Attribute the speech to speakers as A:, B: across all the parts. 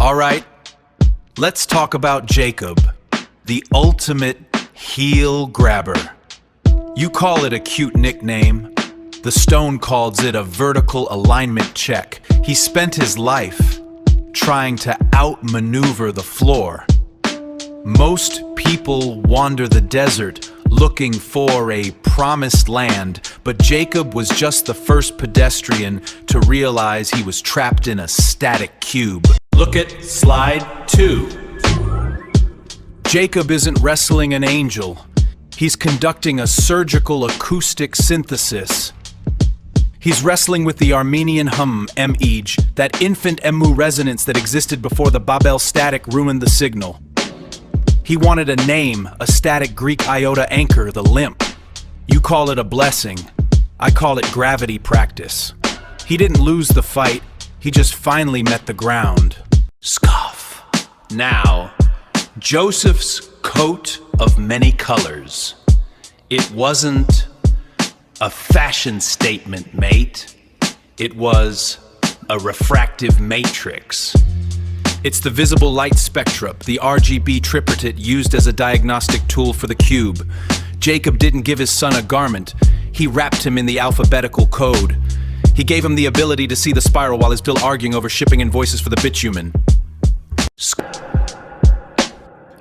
A: All right, let's talk about Jacob, the ultimate heel grabber. You call it a cute nickname. The stone calls it a vertical alignment check. He spent his life trying to outmaneuver the floor. Most people wander the desert looking for a promised land, but Jacob was just the first pedestrian to realize he was trapped in a static cube. Look at slide 2. Jacob isn't wrestling an angel. He's conducting a surgical acoustic synthesis. He's wrestling with the Armenian Hum, MEJ, that infant EMU resonance that existed before the Baa-Bell static ruined the signal. He wanted a name, a static Greek Iota anchor, the limp. You call it a blessing. I call it gravity practice. He didn't lose the fight, he just finally met the ground. Scoff. Now, Joseph's coat of many colors. It wasn't a fashion statement, mate. It was a refractive matrix. It's the visible light spectrum, the RGB tripartite used as a diagnostic tool for the cube. Jacob didn't give his son a garment. He wrapped him in the alphabetical code. He gave him the ability to see the spiral while he's still arguing over shipping invoices for the bitumen.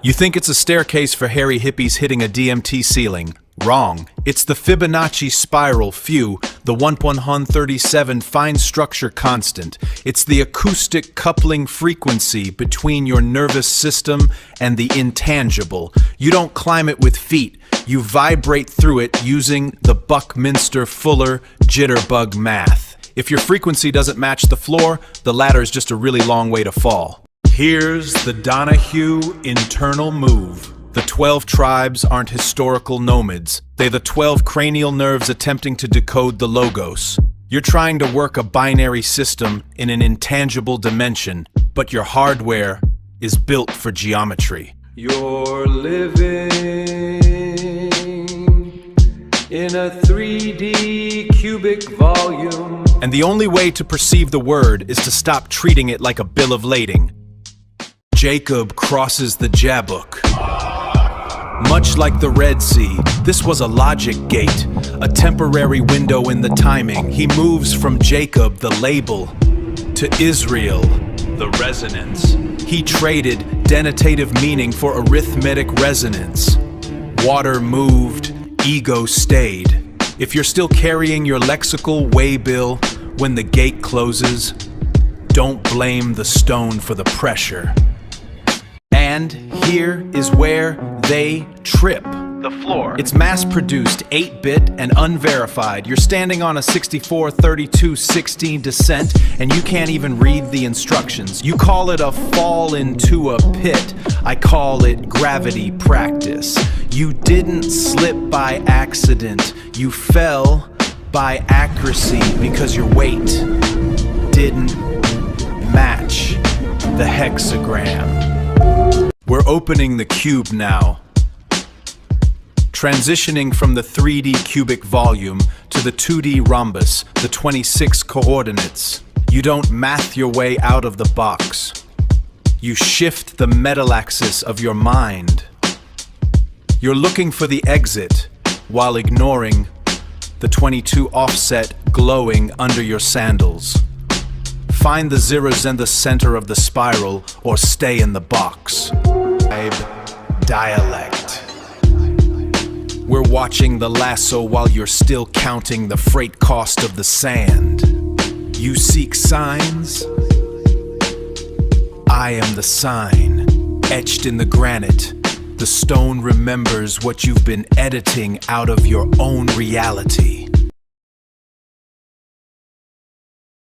A: You think it's a staircase for hairy hippies hitting a DMT ceiling. Wrong. It's the Fibonacci spiral few, the 1/137 fine structure constant. It's the acoustic coupling frequency between your nervous system and the intangible. You don't climb it with feet. You vibrate through it using the Buckminster-Fuller jitterbug math. If your frequency doesn't match the floor, the ladder is just a really long way to fall. Here's the Donahue internal move. The 12 tribes aren't historical nomads. They're the 12 cranial nerves attempting to decode the logos. You're trying to work a binary system in an intangible dimension, but your hardware is built for geometry. You're living in a 3D cubic volume. And the only way to perceive the word is to stop treating it like a bill of lading. Jacob crosses the Jabbok. Much like the Red Sea, this was a logic gate, a temporary window in the timing. He moves from Jacob, the label, to Israel, the resonance. He traded denotative meaning for arithmetic resonance. Water moved, ego stayed. If you're still carrying your lexical waybill when the gate closes, don't blame the stone for the pressure. And here is where they trip. The floor. It's mass-produced, 8-bit, and unverified. You're standing on a 64-32-16 descent, and you can't even read the instructions. You call it a fall into a pit. I call it gravity practice. You didn't slip by accident. You fell by accuracy because your weight didn't match the hexagram. We're opening the cube now. Transitioning from the 3D cubic volume to the 2D rhombus, the 26 coordinates. You don't math your way out of the box. You shift the metal axis of your mind. You're looking for the exit while ignoring the 22 offset glowing under your sandals. Find the zeros in the center of the spiral or stay in the box. Dialect. We're watching the lasso while you're still counting the freight cost of the sand. You seek signs? I am the sign, etched in the granite. The stone remembers what you've been editing out of your own reality.